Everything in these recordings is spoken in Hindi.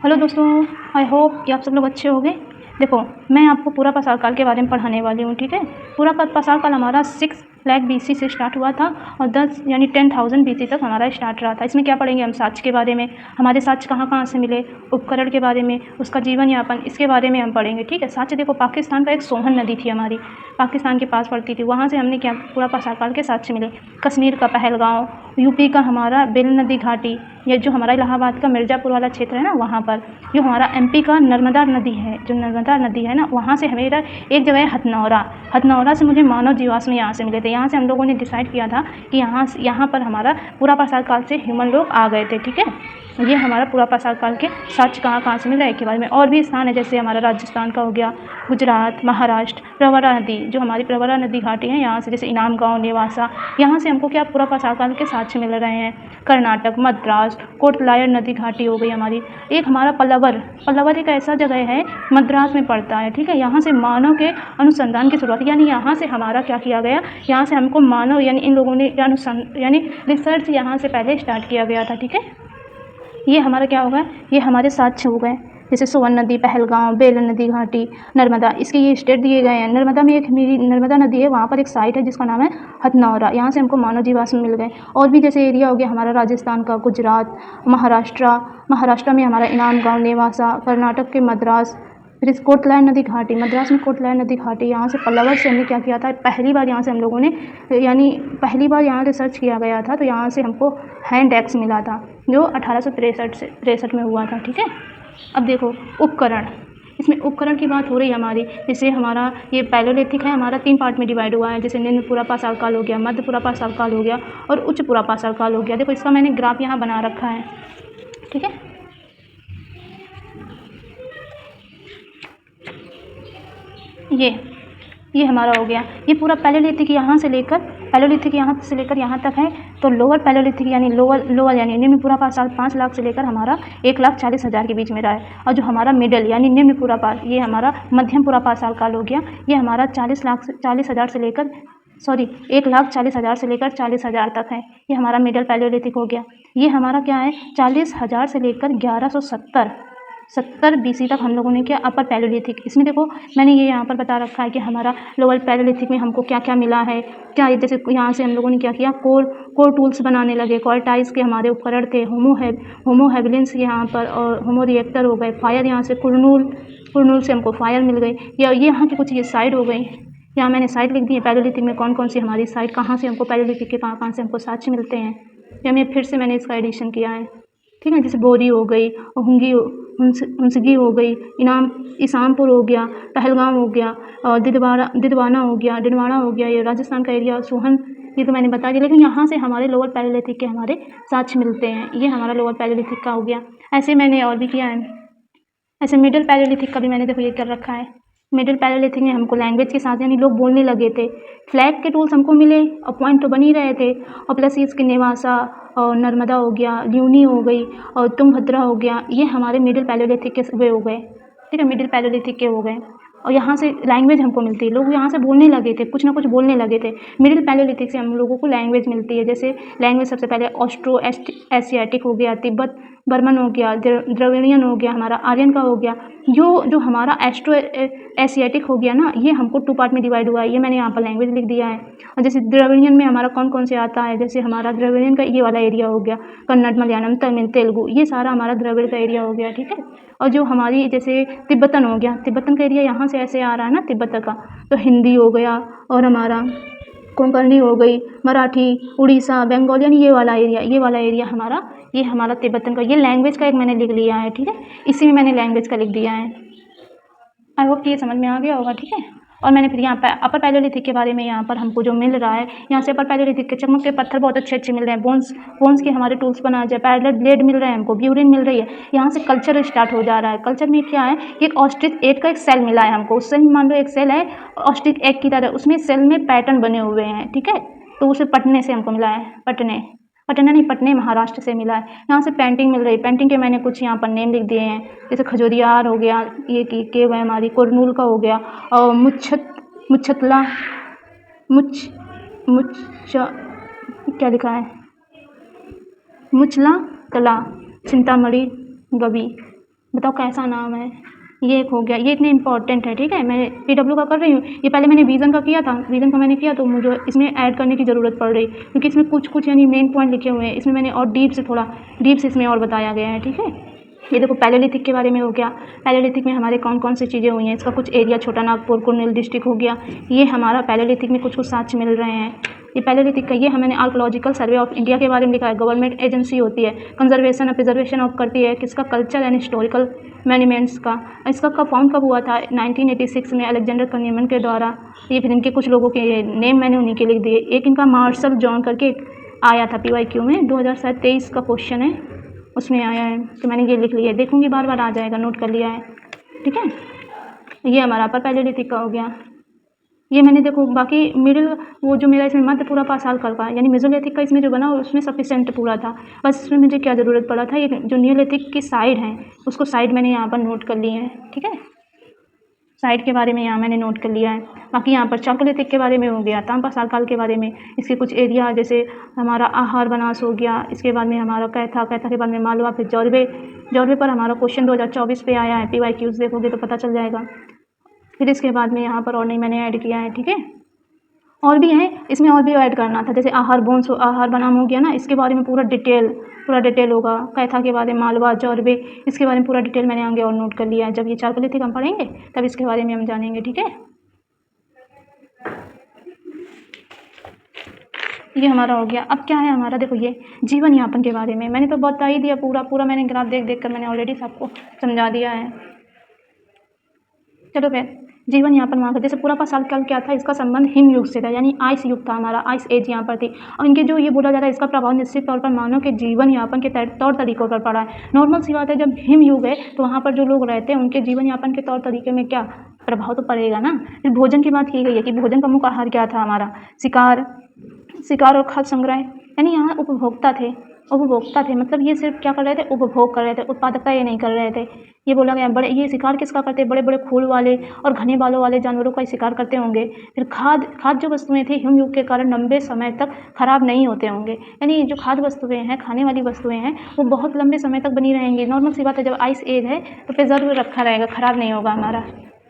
हेलो दोस्तों, आई होप कि आप सब लोग अच्छे होंगे। देखो, मैं आपको पूरा पाषाण काल के बारे में पढ़ाने वाली हूँ, ठीक है। पूरा पाषाण काल हमारा 6 लाख BC से स्टार्ट हुआ था और 10 यानी 10,000 BC तक हमारा स्टार्ट रहा था। इसमें क्या पढ़ेंगे हम? साक्ष्य के बारे में, हमारे साक्ष्य कहाँ कहाँ से मिले, उपकरण के बारे में, उसका जीवन यापन, इसके बारे में हम पढ़ेंगे, ठीक है। साक्ष्य देखो, पाकिस्तान का एक सोहन नदी थी हमारी, पाकिस्तान के पास पड़ती थी, वहाँ से हमने क्या पूरा पाषाण काल के साक्ष्य मिले। कश्मीर का पहलगाँव, यूपी का हमारा बेल नदी घाटी, ये जो हमारा इलाहाबाद का मिर्ज़ापुर वाला क्षेत्र है ना, वहाँ पर जो हमारा MP का नर्मदा नदी है, जो नर्मदा नदी है ना, वहाँ से मेरा एक जगह है हथनौरा। हथनौरा से मुझे मानव जीवाश्म यहाँ से मिले थे। यहाँ से हम लोगों ने डिसाइड किया था कि यहाँ पर हमारा पूरा पाषाण काल से ह्यूमन लोग आ गए थे, ठीक है। ये हमारा पूरा पाषाण काल के साक्ष्य कहाँ कहाँ से मिल रहा है के बारे में। और भी स्थान है, जैसे हमारा राजस्थान का हो गया, गुजरात, महाराष्ट्र, प्रवरा नदी, जो हमारी प्रवरा नदी घाटी है, यहाँ से जैसे इनाम गाँव, नेवासा, यहाँ से हमको क्या पूरा पाषाण काल के साक्ष्य मिल रहे हैं। कर्नाटक, मद्रास, कोटलायर नदी घाटी हो गई हमारी। एक हमारा पल्लवर एक ऐसा जगह है, मद्रास में पड़ता है, ठीक है। यहाँ से मानव के अनुसंधान की शुरुआत, यानी यहाँ से हमारा क्या किया गया, यहाँ से हमको मानव यानी इन लोगों ने यानी रिसर्च यहाँ से पहले स्टार्ट किया गया था, ठीक है। ये हमारा क्या होगा, ये हमारे साक्ष्य हो गए, जैसे सोवन नदी, पहलगाँव, बेल नदी घाटी, नर्मदा, इसके ये स्टेट दिए गए हैं। नर्मदा में एक मेरी नर्मदा नदी है, वहाँ पर एक साइट है जिसका नाम है हथनौरा, यहाँ से हमको मानव जीवाश्म मिल गए। और भी जैसे एरिया हो गया हमारा राजस्थान का, गुजरात, महाराष्ट्र में हमारा इनाम गाँव, नेवासा, कर्नाटक के मद्रास, फिर कोटलायर नदी घाटी, मद्रास में कोटलायर नदी घाटी, यहाँ से पल्लवर से हमने क्या किया था, पहली बार यहाँ से हम लोगों ने यानी पहली बार यहाँ रिसर्च किया गया था, तो यहाँ से हमको हैंड एक्स मिला था, जो 1863 में हुआ था, ठीक है। अब देखो उपकरण, इसमें उपकरण की बात हो रही है हमारी। जैसे हमारा ये पैलोलिथिक है, हमारा 3 पार्ट में डिवाइड हुआ है, जैसे निम्न पूरा पाषाण काल हो गया, मध्य पूरा पाषाण काल हो गया और उच्च पूरा पाषाण काल हो गया। देखो इसका मैंने ग्राफ यहाँ बना रखा है, ठीक है। ये हमारा हो गया, ये पूरा पैलोलिथिक यहाँ से लेकर यहाँ तक है। तो लोअर पैलोलिथिक यानी लोअर यानी निम्न पूरा पाषाण 5 लाख से लेकर हमारा 1,40,000 के बीच में रहा है। और जो हमारा मिडल यानी निम्न पूरा ये हमारा मध्यम पूरा पाषाण काल हो गया, ये हमारा 1,40,000 से लेकर 1,40,000 से लेकर 40,000 तक है। ये हमारा मिडल पैलोलिथिक हो गया। ये हमारा क्या है, 40,000 से लेकर 1170 BC तक हम लोगों ने किया अपर पैलोलिथिक। इसमें देखो मैंने ये यहाँ पर बता रखा है कि हमारा लोअर पैलोलिथिक में हमको क्या क्या मिला है, क्या जैसे यहाँ से हम लोगों ने क्या किया, कोर टूल्स बनाने लगे, क्वार्टाइज के हमारे उपकरण थे, होमो हैबिलिन्स यहाँ पर, और होमो रिएक्टर हो गए, फायर यहाँ से कुरनूल से हमको फायर मिल गई। या ये यहाँ की कुछ ये साइड हो गई, यहाँ मैंने साइड लिख दी है पैलोलिथिक में कौन कौन सी हमारी साइड, कहाँ से हमको पैलोलिथिक के कहाँ से हमको साक्ष्य मिलते हैं, या मैं फिर से मैंने इसका एडिशन किया है, ठीक है। जैसे बोरी हो गई, हुंसगी हो गई, इसामपुर हो गया, पहलगाम हो गया, और दिदवाना हो गया, ये राजस्थान का एरिया, सोहन, ये तो मैंने बता दिया। लेकिन यहाँ से हमारे लोअर पैलोलिथिक के हमारे साक्ष्य मिलते हैं। ये हमारा लोअर पैलोलिथिक का हो गया। ऐसे मैंने और भी किया है, ऐसे मिडिल पैलोलिथिक का भी मैंने देखो ये कर रखा है। मिडिल पैलोलिथिक में हमको लैंग्वेज के साथ यानी लोग बोलने लगे थे, फ्लैग के टूल्स हमको मिले और पॉइंट तो बन ही रहे थे, और प्लस इसके नेवासा और नर्मदा हो गया, ल्यूनी हो गई और तुंगभद्रा हो गया, ये हमारे मिडिल पैलोलिथिक के वे हो गए, ठीक है, मिडिल पैलोलिथिक के हो गए। और यहाँ से लैंग्वेज हमको मिलती है, लोग यहाँ से बोलने लगे थे, कुछ ना कुछ बोलने लगे थे। मिडिल पैलोलिथिक से हम लोगों को लैंग्वेज मिलती है, जैसे लैंग्वेज सबसे पहले ऑस्ट्रो एशियाटिक हो गया, तिब्बत बर्मन हो गया, द्रविड़ियन हो गया, हमारा आर्यन का हो गया। जो हमारा एस्ट्रो एशियाटिक हो गया ना, ये हमको 2 पार्ट में डिवाइड हुआ है, ये मैंने यहाँ पर लैंग्वेज लिख दिया है। और जैसे द्रविड़ियन में हमारा कौन कौन से आता है, जैसे हमारा द्रविड़ियन का ये वाला एरिया हो गया, कन्नड़, मलयालम, तमिल, तेलुगु, ये सारा हमारा द्रविड़ का एरिया हो गया, ठीक है। और जो हमारी जैसे तिब्बतन हो गया, तिब्बतन का एरिया यहाँ से ऐसे आ रहा है ना तिब्बत का, तो हिंदी हो गया, और हमारा कोंकणी हो गई, मराठी, उड़ीसा, बंगाल, यानी ये वाला एरिया हमारा, ये हमारा तिब्बतन का, ये लैंग्वेज का एक मैंने लिख लिया है, ठीक है। इसी में मैंने लैंग्वेज का लिख दिया है। आई होप कि ये समझ में आ गया होगा, ठीक है। और मैंने फिर यहाँ पर अपर पैलोलिथिक के बारे में यहाँ पर हमको जो मिल रहा है, यहाँ से अपर पैलोलिथिक के चमक के पत्थर बहुत अच्छे मिल रहे हैं, बोन्स के हमारे टूल्स बना जाए, पैरेलल ब्लेड मिल रहे हैं हमको, ब्यूरिन मिल रही है। यहाँ से कल्चर स्टार्ट हो जा रहा है। कल्चर में क्या है कि एक ऑस्ट्रिच एग का एक सेल मिला है हमको, उससे मान लो एक सेल है ऑस्ट्रिच एग की तरह, उसमें सेल में पैटर्न बने हुए हैं, ठीक है। तो उसे पटने से हमको मिला है, पटने महाराष्ट्र से मिला है। यहाँ से पेंटिंग मिल रही है, पेंटिंग के मैंने कुछ यहाँ पर नेम लिख दिए हैं, जैसे खजूरियार हो गया, ये की हुआ है हमारी, कुरनूल का हो गया, और मुच्छतला क्या लिखा है, मुचला कला, चिंतामणि, गवी, बताओ कैसा नाम है। ये एक हो गया, ये इतने इंपॉर्टेंट है, ठीक है। मैं PW का कर रही हूँ, ये पहले मैंने विज़न का किया था, विज़न का मैंने किया तो मुझे इसमें ऐड करने की ज़रूरत पड़ रही, क्योंकि इसमें कुछ यानी मेन पॉइंट लिखे हुए हैं, इसमें मैंने और डीप से इसमें और बताया गया है, ठीक है। ये देखो पैलेलिथिक के बारे में हो गया, पैलेलिथिक में हमारे कौन कौन सी चीज़ें हुई हैं, इसका कुछ एरिया छोटा नागपुर कुर्नूल डिस्ट्रिक्ट हो गया। ये हमारा पैलेलिथिक में कुछ साक्ष्य मिल रहे हैं। ये पैलेलिथिक का, ये हमने आर्कोलॉजिकल सर्वे ऑफ इंडिया के बारे में लिखा है, गवर्नमेंट एजेंसी होती है, कंजर्वेशन और प्रिजर्वेशन ऑफ करती है किसका, कल्चर एंड हिस्टोरिकल मॉन्यूमेंट्स का। इसका कब फाउंड कब हुआ था, 1986 में अलेक्जेंडर कन्यूमन के द्वारा। ये फिर इनके कुछ लोगों के नेम मैंने उन्हीं के लिख दिए। एक इनका मार्शल जॉन करके आया था PYQ में, 2023 का क्वेश्चन है, उसमें आया है, तो मैंने ये लिख लिया है, देखूंगी बार बार आ जाएगा, नोट कर लिया है, ठीक है। ये हमारा अपर पैलेलिथिक का हो गया। ये मैंने देखो बाकी मिडिल, वो जो मेरा इसमें मध्य पूरा पासाल का यानी मेसोलिथिक का इसमें जो बना उसमें सफिशेंट पूरा था, बस इसमें मुझे क्या ज़रूरत पड़ा था, ये जो नियोलिथिक की साइड है उसको साइड मैंने यहाँ पर नोट कर लिए हैं, ठीक है। साइड के बारे में यहाँ मैंने नोट कर लिया है। बाकी यहाँ पर चाकोलिथिक के बारे में हो गया, ताम्रपाषाण काल के बारे में, इसके कुछ एरिया जैसे हमारा आहार बनास हो गया, इसके बाद में हमारा कैथा के बाद में मालवा, फिर जौरवे पर हमारा क्वेश्चन 2024 पे आया है, PYQs देखोगे तो पता चल जाएगा। फिर इसके बाद में यहाँ पर और नहीं मैंने ऐड किया है, ठीक है। और भी है इसमें, और भी ऐड करना था, जैसे आहार बोन्स, आहार बनाम हो गया ना, इसके बारे में पूरा डिटेल होगा। कैथा के बारे में, मालवा, जौरवे, इसके बारे में पूरा डिटेल मैंने आगे और नोट कर लिया है। जब ये चाकोलिथिक हम पढ़ेंगे तब इसके बारे में हम जानेंगे, ठीक है। ये हमारा हो गया। अब क्या है हमारा, देखो ये जीवन यापन के बारे में मैंने तो बता ही दिया, पूरा मैंने ग्राफ देख कर मैंने ऑलरेडी सबको समझा दिया है। चलो फिर जीवन यापन वहाँ का, जैसे पूरा पाषाण काल क्या था, इसका संबंध हिम युग से था, यानी आइस युग था हमारा, आइस एज यहाँ पर थी। और इनके जो ये बोला जा रहा है, इसका प्रभाव निश्चित तौर पर मानव के जीवन यापन के तौर तरीकों पर पड़ा है। नॉर्मल सी बात है, जब हिम युग है तो वहाँ पर जो लोग रहते हैं उनके जीवन यापन के तौर तरीके में क्या प्रभाव तो पड़ेगा ना। फिर भोजन की बात की गई है कि भोजन का मुख्य आहार क्या था हमारा, शिकार और खाद्य संग्रह, यानी यहाँ उपभोक्ता थे, मतलब ये सिर्फ क्या कर रहे थे, उपभोग कर रहे थे, उत्पादकता ये नहीं कर रहे थे। ये बोला गया बड़े, ये शिकार किसका करते, बड़े बड़े खूर वाले और घने बालों वाले जानवरों का शिकार करते होंगे। फिर खाद्य जो वस्तुएं थी हिम युग के कारण लंबे समय तक खराब नहीं होते होंगे, यानी जो खाद्य वस्तुएं हैं, खाने वाली वस्तुएं हैं, वो बहुत लंबे समय तक बनी रहेंगी। नॉर्मल सी बात है, जब आइस एज है तो प्रिजर्व रखा रहेगा, खराब नहीं होगा हमारा,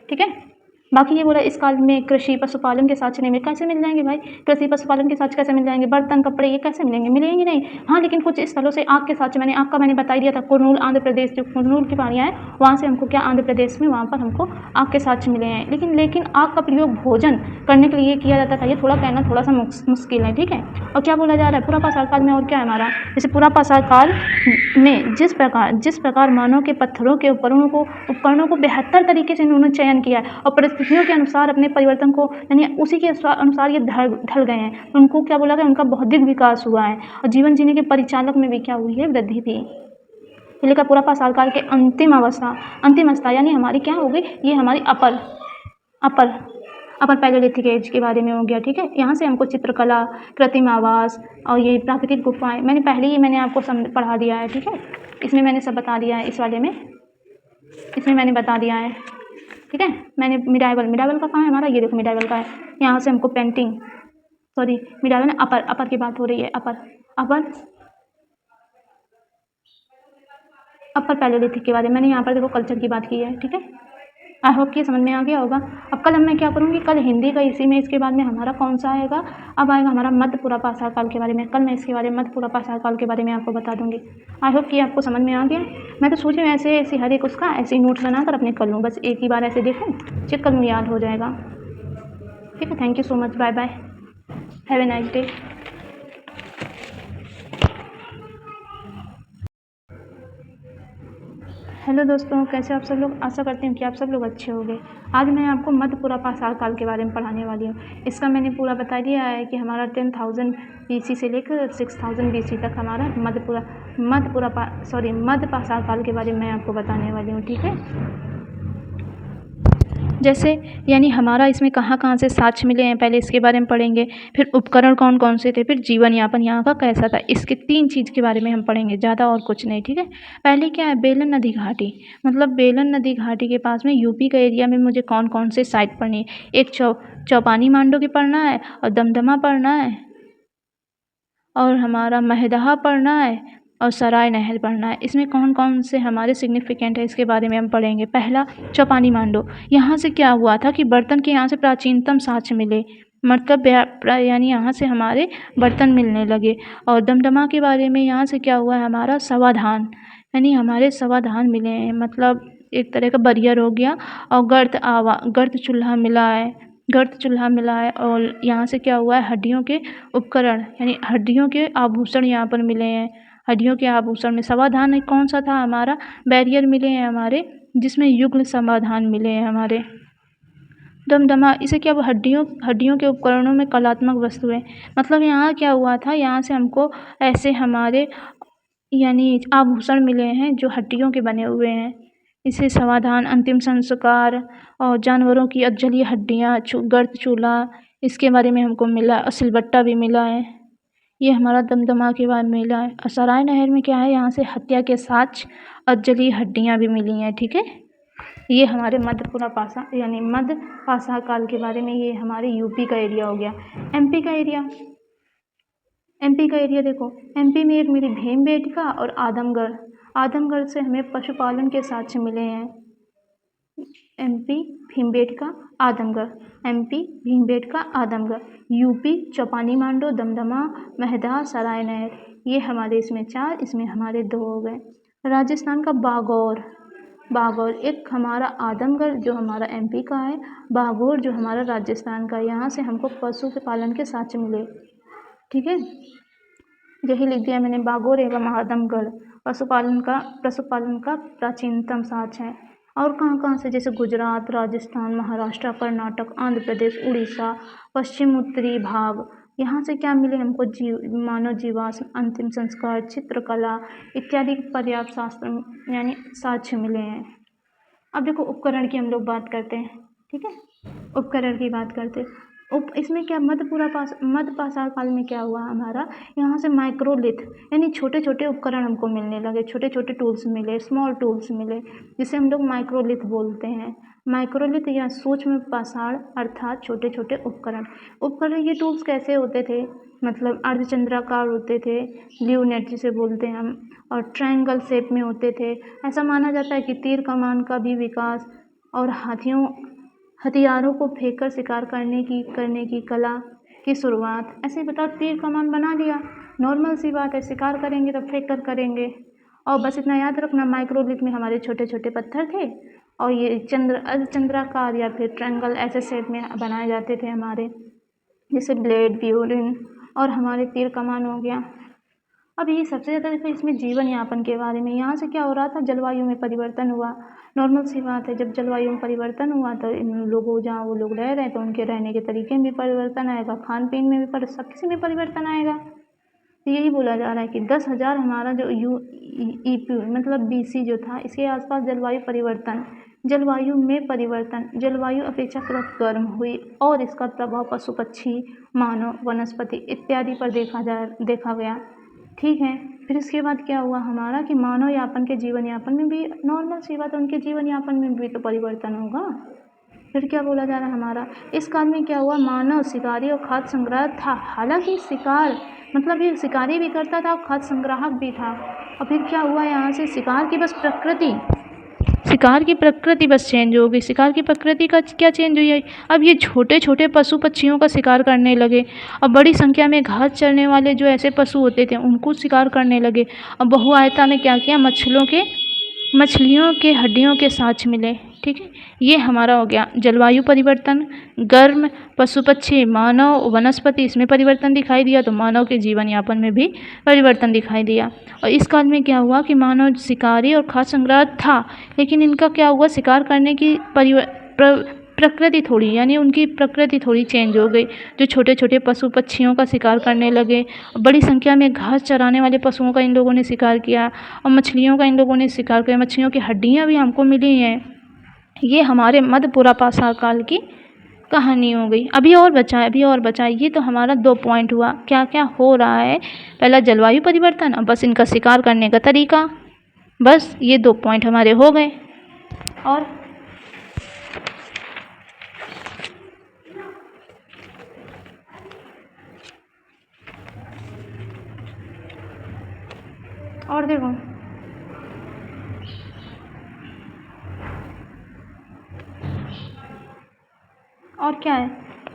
ठीक है। बाकी ये बोला इस काल में कृषि पशुपालन के साक्ष्य नहीं मिले, कैसे मिल जाएंगे भाई, कृषि पशुपालन के साक्ष्य कैसे मिल जाएंगे, बर्तन कपड़े ये कैसे मिलेंगे नहीं। हाँ, लेकिन कुछ स्थलों से आग के साक्ष्य, मैंने बता दिया था, कुर्नूल आंध्र प्रदेश, जो कुर्नूल की पहाड़ियाँ हैं वहाँ से हमको क्या, आंध्र प्रदेश में वहाँ पर हमको आग के साक्ष्य मिले हैं। लेकिन आग का प्रयोग भोजन करने के लिए किया जाता था, ये थोड़ा कहना थोड़ा सा मुश्किल है, ठीक है। और क्या बोला जा रहा है, पूरा पाषाण काल में और क्या है हमारा, जैसे पूरा पाषाण काल में जिस प्रकार मानव के पत्थरों के उपकरणों को बेहतर तरीके से उन्होंने चयन किया है और परिस्थितियों के अनुसार अपने परिवर्तन को, यानी उसी के अनुसार ये ढल गए हैं, उनको क्या बोला गया, उनका बौद्धिक विकास हुआ है और जीवन जीने के परिचालक में भी क्या हुई है, वृद्धि थी। इसलिए का पूरा पाषाण काल के अंतिम अवस्था यानी हमारी क्या हो गई, ये हमारी अपर पैलेलिथिक एज के बारे में हो गया, ठीक है। यहाँ से हमको चित्रकला, कृत्रिम आवास और ये प्राकृतिक गुफाएं मैंने आपको पढ़ा दिया है, ठीक है। इसमें मैंने सब बता दिया है, इसमें मैंने बता दिया है, ठीक है। मैंने मिडाइवल का कहाँ है हमारा, ये देखो मिडाइवल का है। यहाँ से हमको पेंटिंग, सॉरी मिडाइवल में अपर की बात हो रही है, अपर पैलेलिथिक के बारे में मैंने यहाँ पर देखो कल्चर की बात की है, ठीक है। आई होप कि समझ में आ गया होगा। अब कल मैं क्या करूँगी, कल हिंदी का इसी में, इसके बाद में हमारा कौन सा आएगा, अब आएगा हमारा मध्य पूरा पाषाण काल के बारे में। कल मैं इसके बारे में, मध्य पूरा पाषाण काल के बारे में आपको बता दूंगी। आई होप कि आपको समझ में आ गया। मैं तो सोची ऐसे हर एक उसका ऐसे ही नोट्स बनाकर अपने कर लूँ, बस एक ही बार ऐसे देखूँ, चेक कर लूँ, याद हो जाएगा, ठीक है। Thank you so much, bye bye, have a nice day. Hello दोस्तों, कैसे आप सब लोग, आशा करती हूँ कि आप सब लोग अच्छे होंगे। आज मैं आपको मध्य पूरा पाषाण काल के बारे में पढ़ाने वाली हूँ। इसका मैंने पूरा बता दिया है कि हमारा 10,000 BC से लेकर 6,000 BC तक हमारा मध्य पाषाण काल के बारे में मैं आपको बताने वाली हूँ, ठीक है। जैसे यानी हमारा इसमें कहाँ से साक्ष्य मिले हैं, पहले इसके बारे में पढ़ेंगे, फिर उपकरण कौन कौन से थे, फिर जीवन यापन यहाँ का कैसा था, इसके 3 चीज़ के बारे में हम पढ़ेंगे, ज़्यादा और कुछ नहीं, ठीक है। पहले क्या है, बेलन नदी घाटी, मतलब बेलन नदी घाटी के पास में यूपी का एरिया में मुझे कौन कौन से साइट पढ़नी है। एक चौपानी मांडो की पढ़ना है, और दमदमा पढ़ना है, और हमारा महदहा पढ़ना है, और सराय नहर पढ़ना है। इसमें कौन कौन से हमारे सिग्निफिकेंट है इसके बारे में हम पढ़ेंगे। पहला चौपानी मांडो, यहाँ से क्या हुआ था कि बर्तन के यहाँ से प्राचीनतम साक्ष्य मिले, मतलब यानी यहाँ से हमारे बर्तन मिलने लगे। और दमदमा के बारे में यहाँ से क्या हुआ है हमारा समाधान, यानी हमारे समाधान मिले हैं, मतलब एक तरह का बैरियर हो गया। और गर्त चूल्हा मिला है, गर्त चूल्हा मिला है। और यहाँ से क्या हुआ है हड्डियों के उपकरण यानी हड्डियों के आभूषण यहाँ पर मिले हैं। हड्डियों के आभूषण में समाधान कौन सा था हमारा, बैरियर मिले हैं हमारे, जिसमें युग्ल समाधान मिले हैं हमारे। दमदमा, इसे क्या हड्डियों के उपकरणों में कलात्मक वस्तुएं, मतलब यहाँ क्या हुआ था, यहाँ से हमको ऐसे हमारे यानी आभूषण मिले हैं जो हड्डियों के बने हुए हैं। इसे समाधान, अंतिम संस्कार और जानवरों की अधजली हड्डियाँ, गर्त चूल्हा, इसके बारे में हमको मिला। और सिलबट्टा भी मिला है, ये हमारा दमदमा के बारे में मिला है। और सराय नहर में क्या है, यहाँ से हत्या के साक्ष्य, अधजली हड्डियाँ भी मिली हैं। ठीक है, ये हमारे मध्यपुरा पासा यानी मध्य पाषाण काल के बारे में, ये हमारे यूपी का एरिया हो गया। एमपी का एरिया, एमपी का एरिया देखो, एमपी में एक मेरी भीमबेटका और आदमगढ़, आदमगढ़ से हमें पशुपालन के साक्ष्य मिले हैं। MP Bhimbetka Adamgarh, MP Bhimbetka Adamgarh. UP Chopani Mando, Damdama, Mahadaha, Sarai Nahar, ये हमारे इसमें 4, इसमें हमारे 2 हो गए। राजस्थान का बागौर, बागौर एक हमारा आदमगढ़ जो हमारा एमपी का है, बागौर जो हमारा राजस्थान का है। यहाँ से हमको पशु के पालन के साक्ष्य मिले। ठीक है, यही लिख दिया मैंने, बागौर एवं आदमगढ़ पशुपालन का प्राचीनतम साक्ष्य है। और कहाँ से, जैसे गुजरात, राजस्थान, महाराष्ट्र, कर्नाटक, आंध्र प्रदेश, उड़ीसा, पश्चिम उत्तरी भाग, यहाँ से क्या मिले हमको, मानव जीवाश्म, अंतिम संस्कार, चित्रकला इत्यादि पर्याप्त शास्त्र यानी साक्ष्य मिले हैं। अब देखो उपकरण की हम लोग बात करते हैं। ठीक है, उपकरण की बात करते हैं। इसमें क्या मध्य पाषाण काल में क्या हुआ हमारा, यहाँ से माइक्रोलिथ यानी छोटे छोटे उपकरण हमको मिलने लगे, छोटे छोटे टूल्स मिले, स्मॉल टूल्स मिले, जिसे हम लोग माइक्रोलिथ बोलते हैं। माइक्रोलिथ या सूक्ष्म पाषाण अर्थात छोटे छोटे उपकरण। ये टूल्स कैसे होते थे, मतलब अर्धचंद्राकार होते थे, ल्यूनेट जिसे बोलते हैं हम, और ट्रायंगल शेप में होते थे। ऐसा माना जाता है कि तीर कमान का भी विकास और हथियारों को फेंककर शिकार करने की कला की शुरुआत। ऐसे बताओ, तीर कमान बना लिया, नॉर्मल सी बात है, शिकार करेंगे तो फेंक कर करेंगे। और बस इतना याद रखना, माइक्रोलिथ में हमारे छोटे छोटे पत्थर थे और ये अर्धचंद्राकार या फिर ट्रायंगल ऐसे शेप में बनाए जाते थे हमारे, जैसे ब्लेड, ब्यूरिन और हमारे तीर कमान हो गया। अब ये सबसे ज़्यादा देखो इसमें जीवन यापन के बारे में, यहाँ से क्या हो रहा था, जलवायु में परिवर्तन हुआ। नॉर्मल सी बात है, जब जलवायु में परिवर्तन हुआ तो इन लोगों जहाँ वो लोग रह रहे हैं तो उनके रहने के तरीके में भी परिवर्तन आएगा, खान पीन में भी सब किसी में परिवर्तन आएगा। तो यही बोला जा रहा है कि 10,000 हमारा जो ईपी मतलब BC जो था, इसके आसपास जलवायु में परिवर्तन, जलवायु अपेक्षाकृत गर्म हुई और इसका प्रभाव पशु पक्षी, मानव, वनस्पति इत्यादि पर देखा गया। ठीक है, फिर इसके बाद क्या हुआ हमारा कि मानव यापन के जीवन यापन में भी, नॉर्मल सी बात है, उनके जीवन यापन में भी तो परिवर्तन होगा। फिर क्या बोला जा रहा है हमारा, इस काल में क्या हुआ, मानव शिकारी और खाद्य संग्राहक था। हालांकि शिकार मतलब ये शिकारी भी करता था और खाद्य संग्राहक भी था। और फिर क्या हुआ, यहाँ से शिकार की प्रकृति बस चेंज हो गई। शिकार की प्रकृति का क्या चेंज हुई है, अब ये छोटे छोटे पशु पक्षियों का शिकार करने लगे और बड़ी संख्या में घास चरने वाले जो ऐसे पशु होते थे उनको शिकार करने लगे। और बहुआयता में क्या किया, मछलियों के हड्डियों के साक्ष्य मिले। ठीक है, ये हमारा हो गया जलवायु परिवर्तन, गर्म, पशु पक्षी, मानव, वनस्पति, इसमें परिवर्तन दिखाई दिया, तो मानव के जीवन यापन में भी परिवर्तन दिखाई दिया। और इस काल में क्या हुआ कि मानव शिकारी और खाद्य संग्राहक था, लेकिन इनका क्या हुआ, शिकार करने की प्रकृति थोड़ी यानी उनकी प्रकृति थोड़ी चेंज हो गई। जो छोटे छोटे पशु पक्षियों का शिकार करने लगे, बड़ी संख्या में घास चराने वाले पशुओं का इन लोगों ने शिकार किया और मछलियों का इन लोगों ने शिकार किया। मछलियों की हड्डियाँ भी हमको मिली हैं। ये हमारे मध्यपुरा पाषाण काल की कहानी हो गई। अभी और बचा ये तो हमारा 2 पॉइंट हुआ, क्या क्या हो रहा है। पहला जलवायु परिवर्तन और बस इनका शिकार करने का तरीका, बस ये 2 पॉइंट हमारे हो गए। और देखो और क्या है,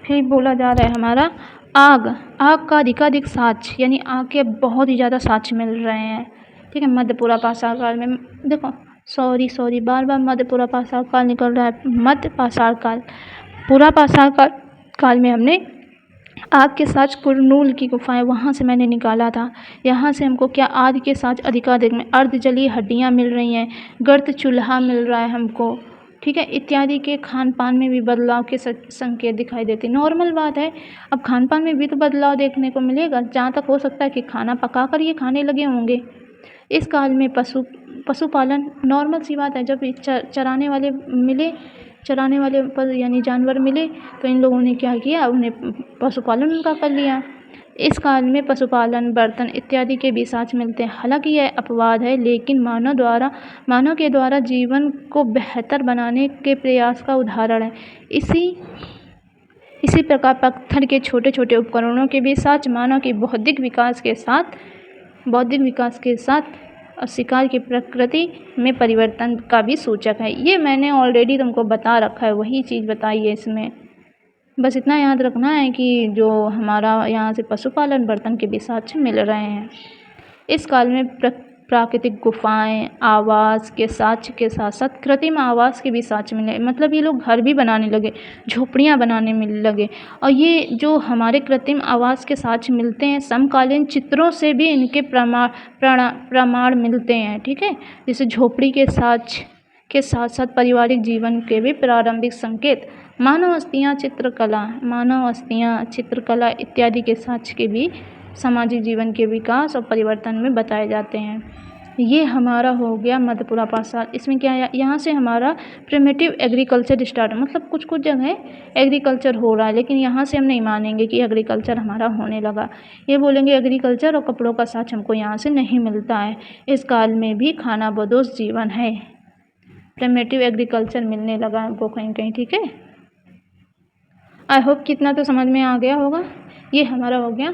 फिर बोला जा रहा है हमारा आग। आग का अधिकाधिक साक्ष्य, यानी आग के बहुत ही ज़्यादा साक्ष्य मिल रहे हैं। ठीक है, मध्यपुरा पाषाण काल में देखो, सॉरी बार बार मध्यपुरा पाषाण काल निकल रहा है। मध्य पाषाण काल, पूरा पाषाण काल में हमने आग के साक्ष्य कुरनूल की गुफाएं, वहाँ से मैंने निकाला था। यहाँ से हमको क्या आग के साक्ष्य अधिकाधिक में अर्धजलीय हड्डियाँ मिल रही हैं, गर्त चूल्हा मिल रहा है हमको। ठीक है, इत्यादि के खान पान में भी बदलाव के संकेत दिखाई देते। नॉर्मल बात है, अब खान पान में भी तो बदलाव देखने को मिलेगा। जहाँ तक हो सकता है कि खाना पका कर ये खाने लगे होंगे। इस काल में पशुपालन नॉर्मल सी बात है। जब चराने वाले पर यानी जानवर मिले तो इन लोगों ने क्या किया, उन्हें पशुपालन उनका कर लिया। इस काल में पशुपालन, बर्तन इत्यादि के भी साक्ष्य मिलते हैं। हालांकि यह अपवाद है, लेकिन मानव के द्वारा जीवन को बेहतर बनाने के प्रयास का उदाहरण है। इसी प्रकार पत्थर के छोटे छोटे उपकरणों के भी साक्ष्य मानव की बौद्धिक विकास के साथ और शिकार की प्रकृति में परिवर्तन का भी सूचक है। ये मैंने ऑलरेडी तुमको बता रखा है, वही चीज़ बताई है इसमें। बस इतना याद रखना है कि जो हमारा यहाँ से पशुपालन, बर्तन के भी साक्ष्य मिल रहे हैं। इस काल में प्राकृतिक गुफाएं, आवास के साक्ष्य के साथ साथ कृत्रिम आवास के भी साक्ष्य मिले। मतलब ये लोग घर भी बनाने लगे, झोपड़ियाँ बनाने में लगे। और ये जो हमारे कृत्रिम आवास के साक्ष्य मिलते हैं, समकालीन चित्रों से भी इनके प्रमाण मिलते हैं। ठीक है, जैसे झोपड़ी के साक्ष्य के साथ साथ पारिवारिक जीवन के भी प्रारंभिक संकेत, मानव अस्थियाँ, चित्रकला इत्यादि के साक्ष्य के भी सामाजिक जीवन के विकास और परिवर्तन में बताए जाते हैं। ये हमारा हो गया मध्यपुरा पाषाण। इसमें क्या है, यहाँ से हमारा प्रिमिटिव एग्रीकल्चर स्टार्ट, मतलब कुछ जगह एग्रीकल्चर हो रहा है, लेकिन यहाँ से हम नहीं मानेंगे कि एग्रीकल्चर हमारा होने लगा। ये बोलेंगे एग्रीकल्चर और कपड़ों का साक्ष्य हमको यहाँ से नहीं मिलता है। इस काल में भी खानाबदोश जीवन है, प्रिमिटिव एग्रीकल्चर मिलने लगा हमको कहीं कहीं। ठीक है, आई होप कितना तो समझ में आ गया होगा। ये हमारा हो गया